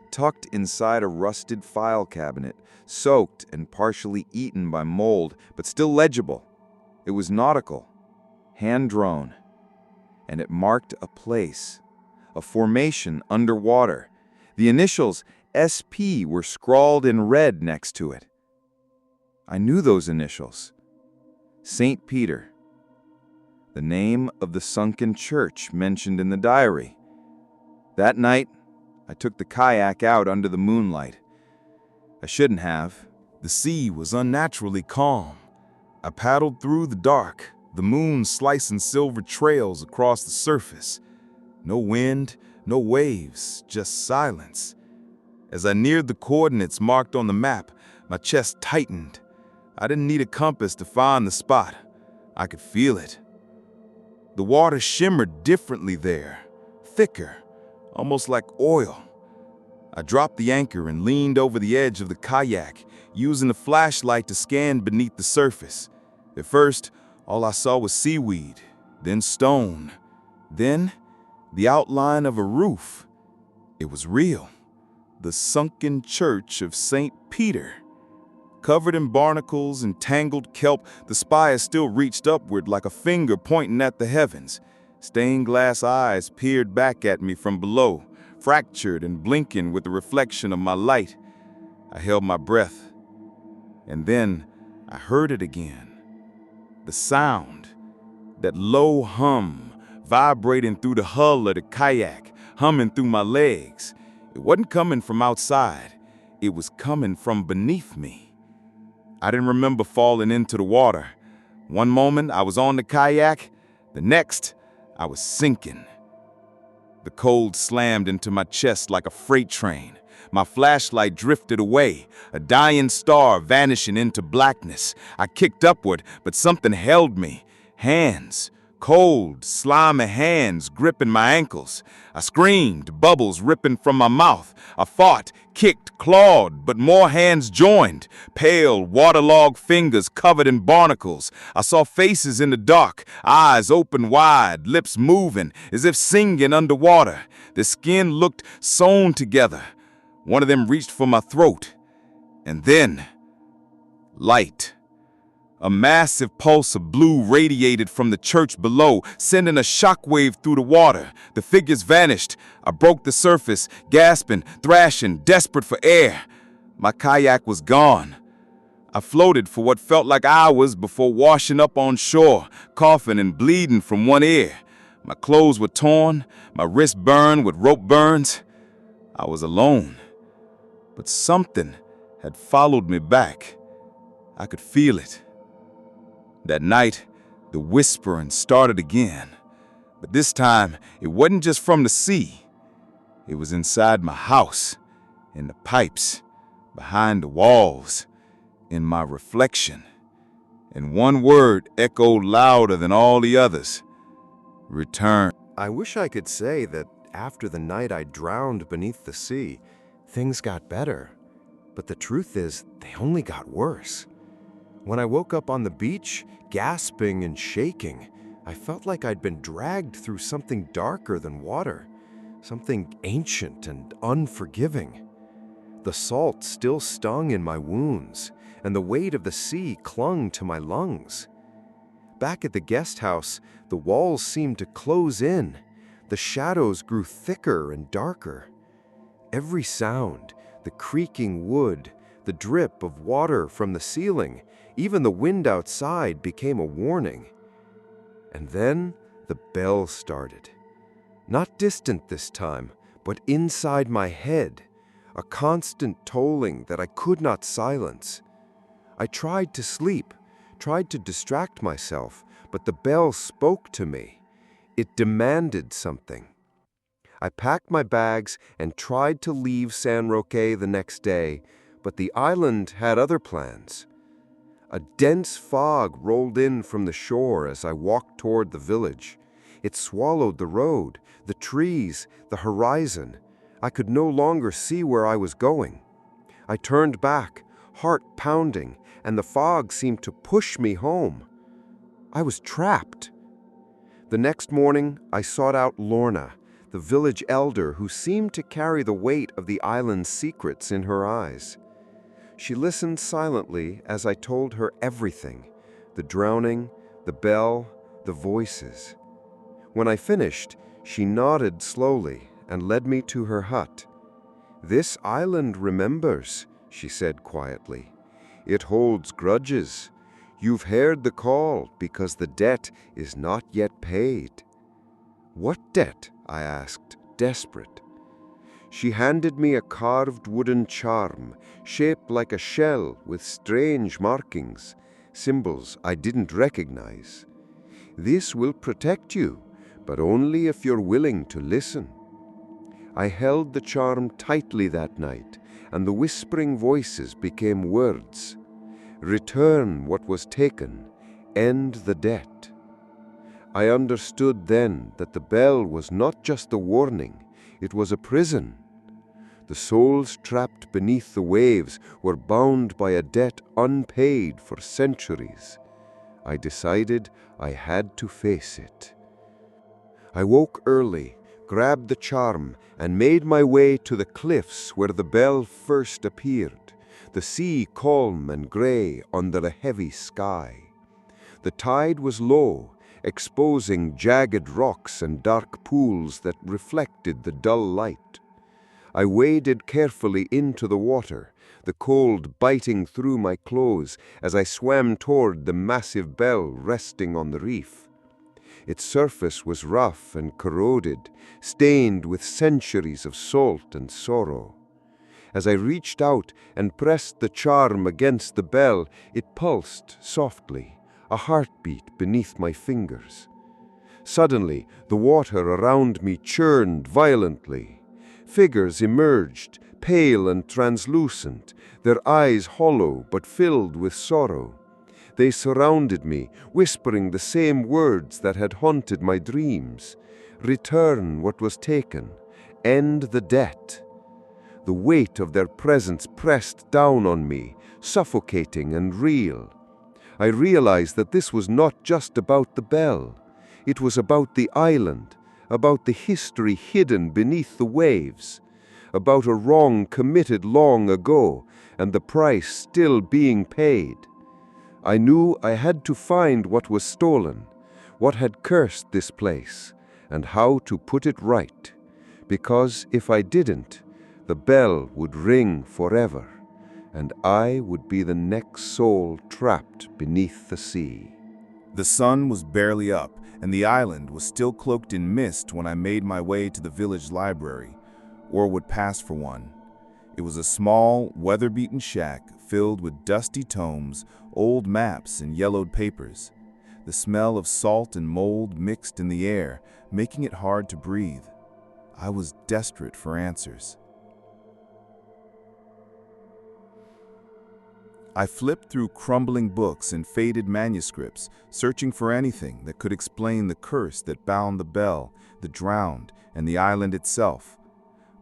Tucked inside a rusted file cabinet, soaked and partially eaten by mold, but still legible. It was nautical, hand-drawn. And it marked a place, a formation underwater. The initials SP were scrawled in red next to it. I knew those initials. St. Peter, the name of the sunken church mentioned in the diary. That night, I took the kayak out under the moonlight. I shouldn't have. The sea was unnaturally calm. I paddled through the dark, the moon slicing silver trails across the surface. No wind, no waves, just silence. As I neared the coordinates marked on the map, my chest tightened. I didn't need a compass to find the spot. I could feel it. The water shimmered differently there, thicker, almost like oil. I dropped the anchor and leaned over the edge of the kayak, using the flashlight to scan beneath the surface. At first, all I saw was seaweed, then stone, then the outline of a roof. It was real. The sunken church of St. Peter. Covered in barnacles and tangled kelp, the spire still reached upward like a finger pointing at the heavens. Stained glass eyes peered back at me from below, fractured and blinking with the reflection of my light. I held my breath, and then I heard it again. The sound, that low hum, vibrating through the hull of the kayak, humming through my legs. It wasn't coming from outside. It was coming from beneath me. I didn't remember falling into the water. One moment I was on the kayak, the next I was sinking. The cold slammed into my chest like a freight train. My flashlight drifted away, a dying star vanishing into blackness. I kicked upward, but something held me. Hands. Cold, slimy hands gripping my ankles. I screamed, bubbles ripping from my mouth. I fought, kicked, clawed, but more hands joined. Pale, waterlogged fingers covered in barnacles. I saw faces in the dark, eyes open wide, lips moving, as if singing underwater. The skin looked sewn together. One of them reached for my throat. And then, light. A massive pulse of blue radiated from the church below, sending a shockwave through the water. The figures vanished. I broke the surface, gasping, thrashing, desperate for air. My kayak was gone. I floated for what felt like hours before washing up on shore, coughing and bleeding from one ear. My clothes were torn, my wrists burned with rope burns. I was alone, but something had followed me back. I could feel it. That night, the whispering started again. But this time, it wasn't just from the sea. It was inside my house, in the pipes, behind the walls, in my reflection. And one word echoed louder than all the others. Return. I wish I could say that after the night I drowned beneath the sea, things got better. But the truth is, they only got worse. When I woke up on the beach, gasping and shaking, I felt like I'd been dragged through something darker than water, something ancient and unforgiving. The salt still stung in my wounds, and the weight of the sea clung to my lungs. Back at the guest house, the walls seemed to close in. The shadows grew thicker and darker. Every sound, the creaking wood, the drip of water from the ceiling, even the wind outside became a warning. And then the bell started. Not distant this time, but inside my head, a constant tolling that I could not silence. I tried to sleep, tried to distract myself, but the bell spoke to me. It demanded something. I packed my bags and tried to leave San Roque the next day, but the island had other plans. A dense fog rolled in from the shore as I walked toward the village. It swallowed the road, the trees, the horizon. I could no longer see where I was going. I turned back, heart pounding, and the fog seemed to push me home. I was trapped. The next morning, I sought out Lorna, the village elder who seemed to carry the weight of the island's secrets in her eyes. She listened silently as I told her everything, the drowning, the bell, the voices. When I finished, she nodded slowly and led me to her hut. "This island remembers," she said quietly. "It holds grudges. You've heard the call because the debt is not yet paid." "What debt?" I asked, desperate. She handed me a carved wooden charm, shaped like a shell with strange markings, symbols I didn't recognize. "This will protect you, but only if you're willing to listen." I held the charm tightly that night, and the whispering voices became words. Return what was taken, end the debt. I understood then that the bell was not just a warning, It was a prison. The souls trapped beneath the waves were bound by a debt unpaid for centuries. I decided I had to face it. I woke early, grabbed the charm, and made my way to the cliffs where the bell first appeared, the sea calm and gray under a heavy sky. The tide was low, exposing jagged rocks and dark pools that reflected the dull light. I waded carefully into the water, the cold biting through my clothes as I swam toward the massive bell resting on the reef. Its surface was rough and corroded, stained with centuries of salt and sorrow. As I reached out and pressed the charm against the bell, it pulsed softly, a heartbeat beneath my fingers. Suddenly, the water around me churned violently. Figures emerged, pale and translucent, their eyes hollow but filled with sorrow. They surrounded me, whispering the same words that had haunted my dreams. Return what was taken. End the debt. The weight of their presence pressed down on me, suffocating and real. I realized that this was not just about the bell. It was about the island, about the history hidden beneath the waves, about a wrong committed long ago and the price still being paid. I knew I had to find what was stolen, what had cursed this place, and how to put it right. Because if I didn't, the bell would ring forever, and I would be the next soul trapped beneath the sea. The sun was barely up, and the island was still cloaked in mist when I made my way to the village library, or would pass for one. It was a small, weather-beaten shack filled with dusty tomes, old maps, and yellowed papers. The smell of salt and mold mixed in the air, making it hard to breathe. I was desperate for answers. I flipped through crumbling books and faded manuscripts, searching for anything that could explain the curse that bound the bell, the drowned, and the island itself.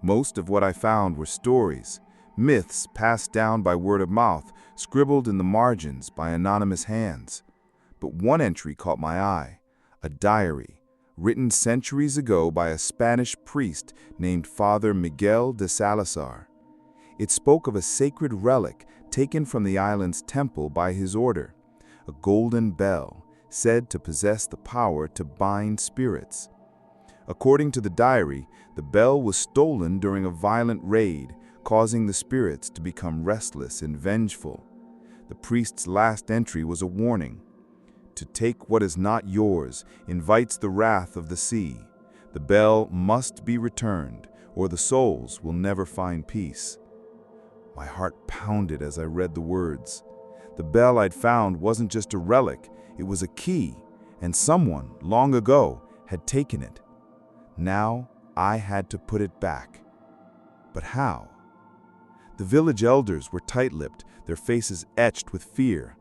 Most of what I found were stories, myths passed down by word of mouth, scribbled in the margins by anonymous hands. But one entry caught my eye, a diary, written centuries ago by a Spanish priest named Father Miguel de Salazar. It spoke of a sacred relic taken from the island's temple by his order, a golden bell said to possess the power to bind spirits. According to the diary, the bell was stolen during a violent raid, causing the spirits to become restless and vengeful. The priest's last entry was a warning. To take what is not yours invites the wrath of the sea. The bell must be returned, or the souls will never find peace. My heart pounded as I read the words. The bell I'd found wasn't just a relic, it was a key, and someone, long ago, had taken it. Now I had to put it back. But how? The village elders were tight-lipped, their faces etched with fear.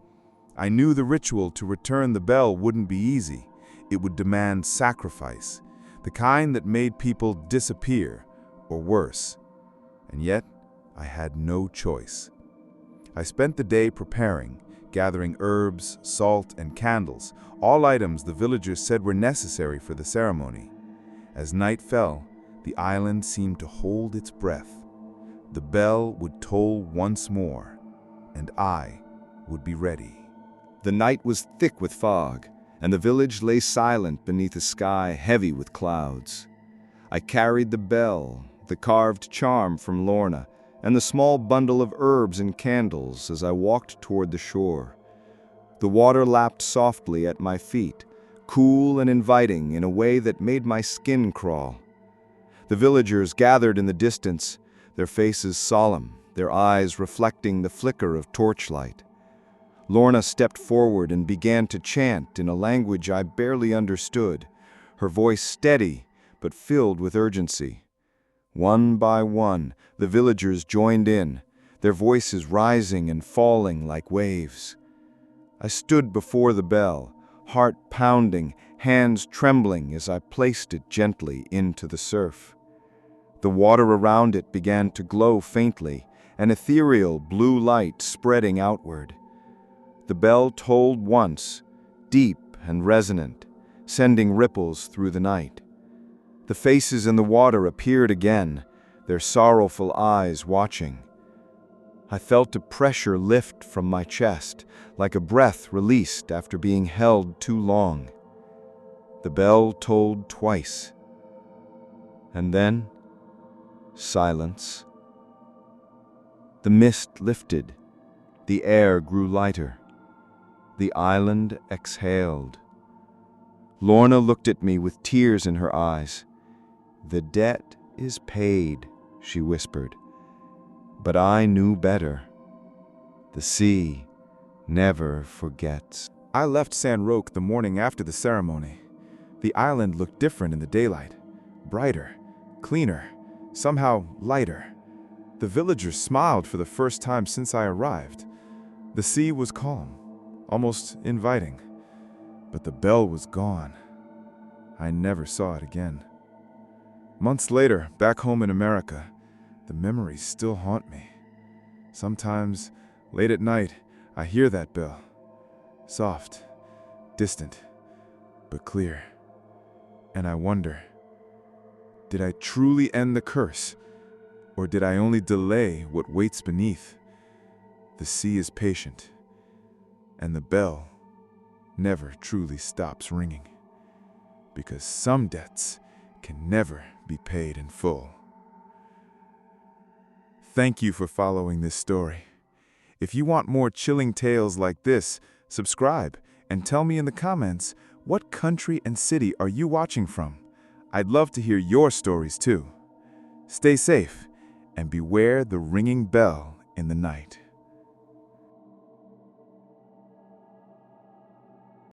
I knew the ritual to return the bell wouldn't be easy. It would demand sacrifice, the kind that made people disappear, or worse. And yet, I had no choice. I spent the day preparing, gathering herbs, salt, and candles, all items the villagers said were necessary for the ceremony. As night fell, the island seemed to hold its breath. The bell would toll once more, and I would be ready. The night was thick with fog, and the village lay silent beneath a sky heavy with clouds. I carried the bell, the carved charm from Lorna, and the small bundle of herbs and candles as I walked toward the shore. The water lapped softly at my feet, cool and inviting in a way that made my skin crawl. The villagers gathered in the distance, their faces solemn, their eyes reflecting the flicker of torchlight. Lorna stepped forward and began to chant in a language I barely understood, her voice steady but filled with urgency. One by one, the villagers joined in, their voices rising and falling like waves. I stood before the bell, heart pounding, hands trembling as I placed it gently into the surf. The water around it began to glow faintly, an ethereal blue light spreading outward. The bell tolled once, deep and resonant, sending ripples through the night. The faces in the water appeared again, their sorrowful eyes watching. I felt a pressure lift from my chest, like a breath released after being held too long. The bell tolled twice. And then, silence. The mist lifted. The air grew lighter. The island exhaled. Lorna looked at me with tears in her eyes. "The debt is paid," she whispered. But I knew better. The sea never forgets. I left San Roque the morning after the ceremony. The island looked different in the daylight. Brighter, cleaner, somehow lighter. The villagers smiled for the first time since I arrived. The sea was calm, almost inviting. But the bell was gone. I never saw it again. Months later, back home in America, the memories still haunt me. Sometimes, late at night, I hear that bell. Soft, distant, but clear. And I wonder, did I truly end the curse? Or did I only delay what waits beneath? The sea is patient, and the bell never truly stops ringing. Because some debts can never be paid in full. Thank you for following this story. If you want more chilling tales like this, subscribe and tell me in the comments, what country and city are you watching from? I'd love to hear your stories too. Stay safe and beware the ringing bell in the night.